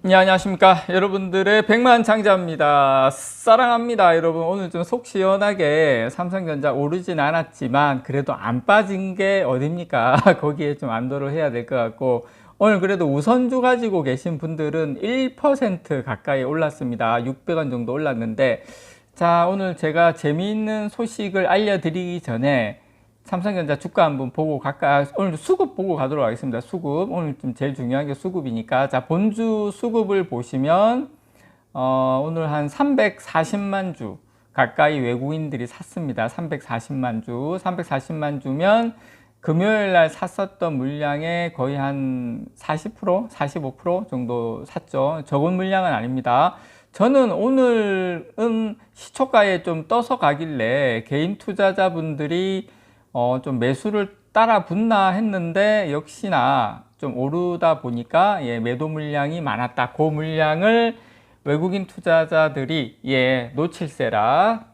네, 안녕하십니까. 여러분들의 백만장자입니다. 사랑합니다. 여러분, 오늘 좀 속 시원하게 삼성전자 오르진 않았지만 그래도 안 빠진 게 어딥니까? 거기에 좀 안도를 해야 될 것 같고, 오늘 그래도 우선주 가지고 계신 분들은 1% 가까이 올랐습니다. 600원 정도 올랐는데, 자, 오늘 제가 재미있는 소식을 알려드리기 전에 삼성전자 주가 한번 보고 갈까? 오늘 수급 보고 가도록 하겠습니다. 수급. 오늘 좀 제일 중요한 게 수급이니까. 자, 본주 수급을 보시면, 오늘 한 340만 주 가까이 외국인들이 샀습니다. 340만 주. 340만 주면 금요일 날 샀었던 물량의 거의 한 40%, 45% 정도 샀죠. 적은 물량은 아닙니다. 저는 오늘은 시초가에 좀 떠서 가길래 개인 투자자분들이 좀 매수를 따라 붙나 했는데 역시나 좀 오르다 보니까 매도 물량이 많았다. 그 물량을 외국인 투자자들이 놓칠세라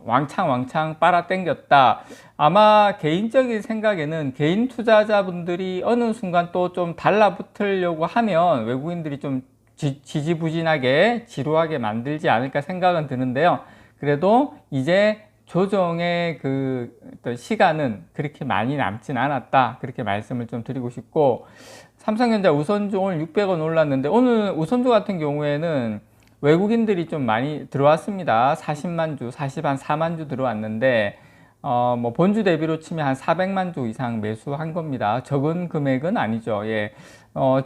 왕창 빨아 당겼다. 아마 개인적인 생각에는 개인 투자자분들이 어느 순간 또 좀 달라붙으려고 하면 외국인들이 좀 지지부진하게 지루하게 만들지 않을까 생각은 드는데요. 그래도 이제 조정의 그 어떤 시간은 그렇게 많이 남진 않았다. 그렇게 말씀을 좀 드리고 싶고, 삼성전자 우선주 오늘 600원 올랐는데, 오늘 우선주 같은 경우에는 외국인들이 좀 많이 들어왔습니다. 40만 주, 44만 주 들어왔는데, 뭐 본주 대비로 치면 한 400만 주 이상 매수한 겁니다. 적은 금액은 아니죠.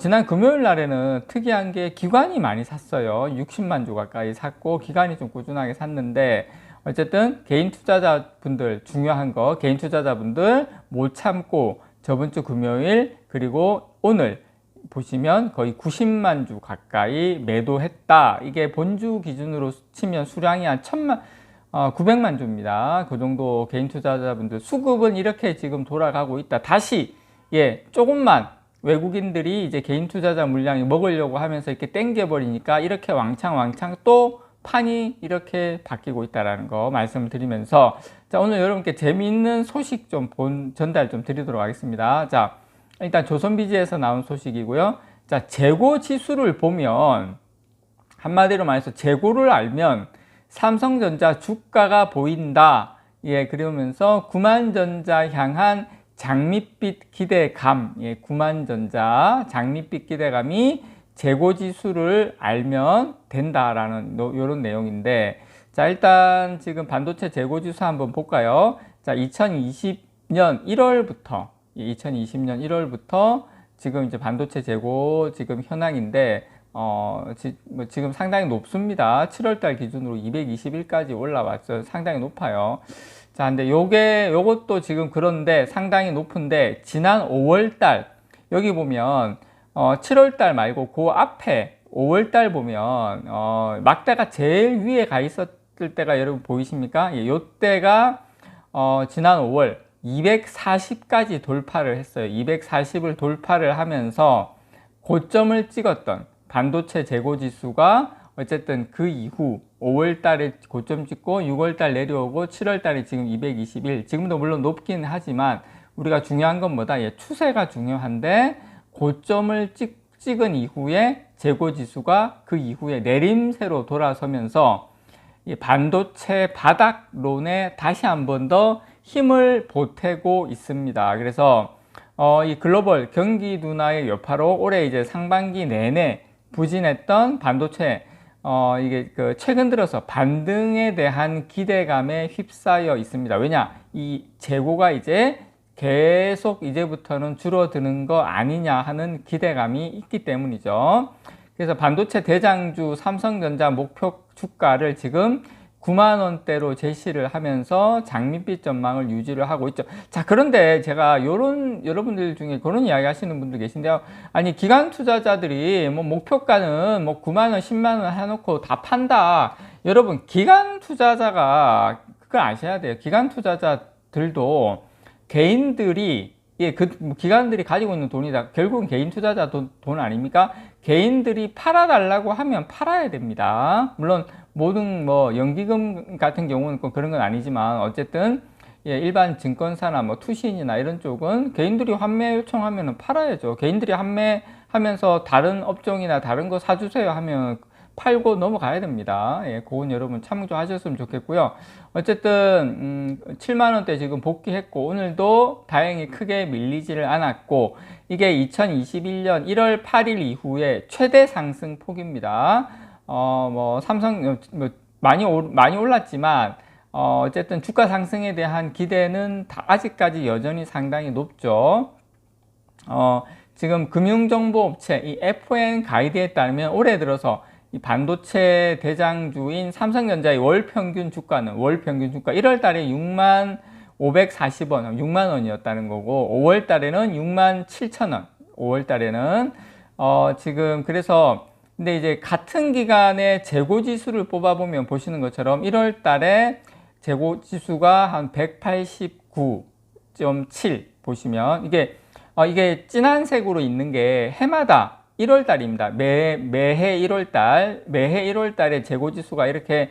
지난 금요일 날에는 특이한 게 기관이 많이 샀어요. 60만 주 가까이 샀고, 기관이 좀 꾸준하게 샀는데, 어쨌든 개인 투자자분들 중요한 거 개인 투자자분들 못 참고 저번 주 금요일 그리고 오늘 보시면 거의 90만 주 가까이 매도했다. 이게 본주 기준으로 치면 수량이 한 900만 주입니다. 그 정도 개인 투자자분들 수급은 이렇게 지금 돌아가고 있다. 다시 조금만 외국인들이 이제 개인 투자자 물량이 먹으려고 하면서 이렇게 땡겨버리니까 이렇게 왕창 또 판이 이렇게 바뀌고 있다는 거 말씀을 드리면서, 자, 오늘 여러분께 재미있는 소식 좀 전달 좀 드리도록 하겠습니다. 자, 일단 조선비즈에서 나온 소식이고요. 자, 재고 지수를 보면 한마디로 말해서 재고를 알면 삼성전자 주가가 보인다. 그러면서 구만전자 향한 장밋빛 기대감, 구만전자 장밋빛 기대감이 재고 지수를 알면 된다라는 이런 내용인데, 자, 일단 지금 반도체 재고 지수 한번 볼까요? 자, 2020년 1월부터 지금 이제 반도체 재고 지금 현황인데, 지금 상당히 높습니다. 7월달 기준으로 221까지 올라왔어요. 상당히 높아요. 자, 근데 요것도 지금 그런데 상당히 높은데, 지난 5월달 여기 보면 7월달 말고 그 앞에 5월달 보면 막대가 제일 위에 가 있었을 때가 여러분 보이십니까? 요때가 지난 5월 240까지 돌파를 했어요. 240을 돌파를 하면서 고점을 찍었던 반도체 재고 지수가 어쨌든 그 이후 5월달에 고점 찍고 6월달 내려오고 7월달에 지금 221, 지금도 물론 높긴 하지만 우리가 중요한 건 뭐다? 추세가 중요한데, 고점을 찍은 이후에 재고 지수가 그 이후에 내림세로 돌아서면서 이 반도체 바닥론에 다시 한 번 더 힘을 보태고 있습니다. 그래서 이 글로벌 경기 둔화의 여파로 올해 이제 상반기 내내 부진했던 반도체 이게 최근 들어서 반등에 대한 기대감에 휩싸여 있습니다. 왜냐? 이 재고가 이제 계속 이제부터는 줄어드는 거 아니냐 하는 기대감이 있기 때문이죠. 그래서 반도체 대장주 삼성전자 목표 주가를 지금 9만 원대로 제시를 하면서 장밋빛 전망을 유지를 하고 있죠. 자, 그런데 제가 여러분들 중에 그런 이야기 하시는 분들 계신데요. 아니, 기관 투자자들이 뭐 목표가는 뭐 9만 원, 10만 원 해놓고 다 판다. 여러분, 기관 투자자가 그걸 아셔야 돼요. 기관 투자자들도 개인들이 기관들이 가지고 있는 돈이다. 결국은 개인 투자자 돈 아닙니까? 개인들이 팔아달라고 하면 팔아야 됩니다. 물론 모든 뭐 연기금 같은 경우는 그런 건 아니지만 어쨌든 일반 증권사나 뭐 투신이나 이런 쪽은 개인들이 환매 요청하면 팔아야죠. 개인들이 하면서 다른 업종이나 다른 거 사주세요 하면 팔고 넘어가야 됩니다. 예, 그건 여러분 참조하셨으면 좋겠고요. 어쨌든 7만 원대 지금 복귀했고 오늘도 다행히 크게 밀리지를 않았고 이게 2021년 1월 8일 이후에 최대 상승폭입니다. 뭐 삼성 많이 올랐지만 어쨌든 주가 상승에 대한 기대는 아직까지 여전히 상당히 높죠. 지금 금융정보업체 이 FN 가이드에 따르면 올해 들어서 이 반도체 대장주인 삼성전자의 월 평균 주가 1월 달에 6만 540원, 6만 원이었다는 거고 5월 달에는 6만 7천 원. 5월 달에는 지금 그래서 근데 이제 같은 기간에 재고 지수를 뽑아 보면 보시는 것처럼 1월 달에 재고 지수가 한 189.7 보시면 이게 진한 색으로 있는 게 해마다 1월 달입니다. 매해 1월 달에 재고 지수가 이렇게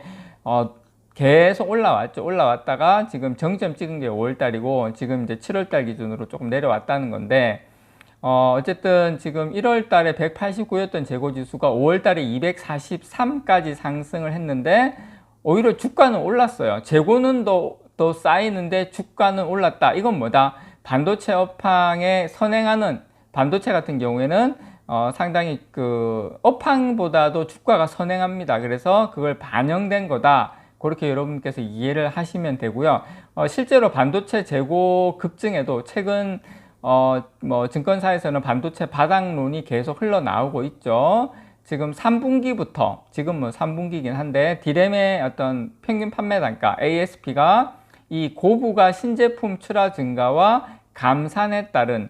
계속 올라왔죠. 올라왔다가 지금 정점 찍은 게 5월 달이고 지금 이제 7월 달 기준으로 조금 내려왔다는 건데 어쨌든 지금 1월 달에 189였던 재고 지수가 5월 달에 243까지 상승을 했는데 오히려 주가는 올랐어요. 재고는 더 쌓이는데 주가는 올랐다. 이건 뭐다? 반도체 업황에 선행하는 반도체 같은 경우에는 상당히 그 업황보다도 주가가 선행합니다. 그래서 그걸 반영된 거다. 그렇게 여러분께서 이해를 하시면 되고요. 실제로 반도체 재고 급증에도 최근 뭐 증권사에서는 반도체 바닥론이 계속 흘러나오고 있죠. 지금 3분기부터 지금 뭐 3분기긴 한데 디램의 어떤 평균 판매 단가 ASP가 이 고부가 신제품 출하 증가와 감산에 따른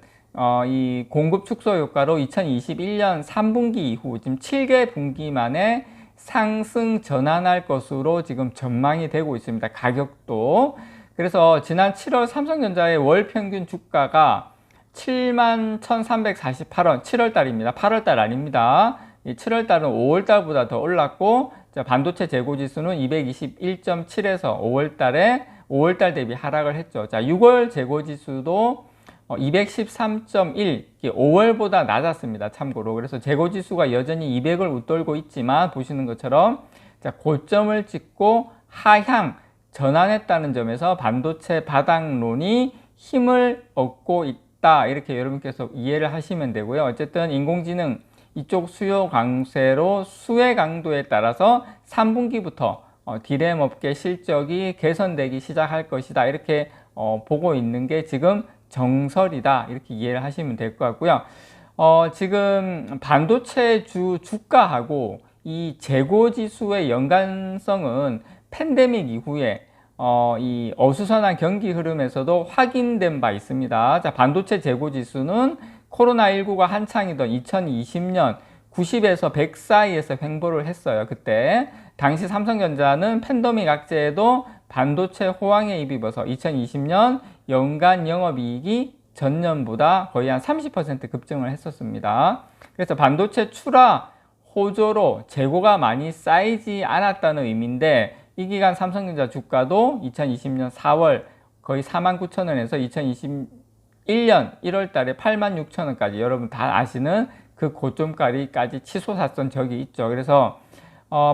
이 공급 축소 효과로 2021년 3분기 이후 지금 7개 분기 만에 상승 전환할 것으로 지금 전망이 되고 있습니다. 가격도. 그래서 지난 7월 삼성전자의 월 평균 주가가 71,348원 7월 달입니다. 8월 달 아닙니다. 이 7월 달은 5월 달보다 더 올랐고 반도체 재고 지수는 221.7에서 5월 달 대비 하락을 했죠. 자, 6월 재고 지수도 213.1, 5월보다 낮았습니다. 참고로. 그래서 재고 지수가 여전히 200을 웃돌고 있지만 보시는 것처럼 자, 고점을 찍고 하향 전환했다는 점에서 반도체 바닥론이 힘을 얻고 있다. 이렇게 여러분께서 이해를 하시면 되고요. 어쨌든 인공지능 이쪽 수요 강세로 수혜 강도에 따라서 3분기부터 디램 업계 실적이 개선되기 시작할 것이다. 이렇게 보고 있는 게 지금 정설이다. 이렇게 이해를 하시면 될 것 같고요. 지금 반도체 주가하고 이 재고 지수의 연관성은 팬데믹 이후에 이 어수선한 경기 흐름에서도 확인된 바 있습니다. 자, 반도체 재고 지수는 코로나19가 한창이던 2020년 90에서 100 사이에서 횡보를 했어요. 그때 당시 삼성전자는 팬데믹 악재에도 반도체 호황에 입어서 2020년 연간 영업이익이 전년보다 거의 한 30% 급증을 했었습니다. 그래서 반도체 출하 호조로 재고가 많이 쌓이지 않았다는 의미인데 이 기간 삼성전자 주가도 2020년 4월 거의 49,000원에서 2021년 1월 달에 86,000원까지 여러분 다 아시는 그 고점까지 치솟았던 적이 있죠. 그래서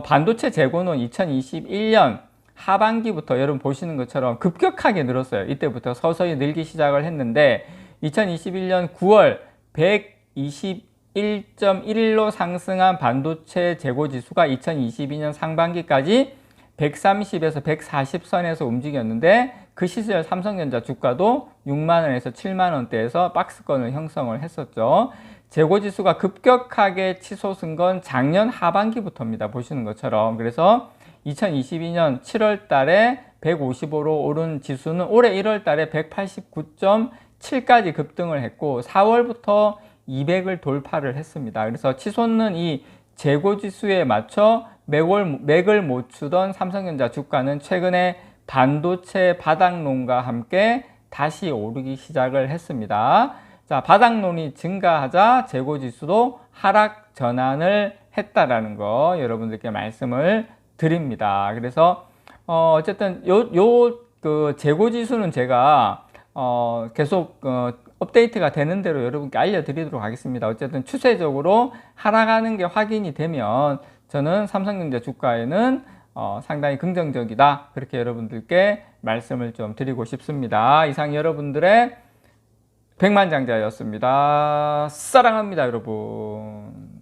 반도체 재고는 2021년 하반기부터 여러분 보시는 것처럼 급격하게 늘었어요. 이때부터 서서히 늘기 시작을 했는데 2021년 9월 121.1로 상승한 반도체 재고 지수가 2022년 상반기까지 130에서 140선에서 움직였는데 그 시절 삼성전자 주가도 6만원에서 7만원대에서 박스권을 형성을 했었죠. 재고 지수가 급격하게 치솟은 건 작년 하반기부터입니다. 보시는 것처럼. 그래서 2022년 7월 달에 155로 오른 지수는 올해 1월 달에 189.7까지 급등을 했고 4월부터 200을 돌파를 했습니다. 그래서 치솟는 이 재고 지수에 맞춰 맥을 못 추던 삼성전자 주가는 최근에 반도체 바닥론과 함께 다시 오르기 시작을 했습니다. 자, 바닥론이 증가하자 재고 지수도 하락 전환을 했다라는 거 여러분들께 말씀을 드립니다. 그래서 어쨌든 그 재고 지수는 제가 계속 업데이트가 되는 대로 여러분께 알려드리도록 하겠습니다. 어쨌든 추세적으로 하락하는 게 확인이 되면 저는 삼성전자 주가에는 상당히 긍정적이다. 그렇게 여러분들께 말씀을 좀 드리고 싶습니다. 이상 여러분들의 백만장자였습니다. 사랑합니다, 여러분.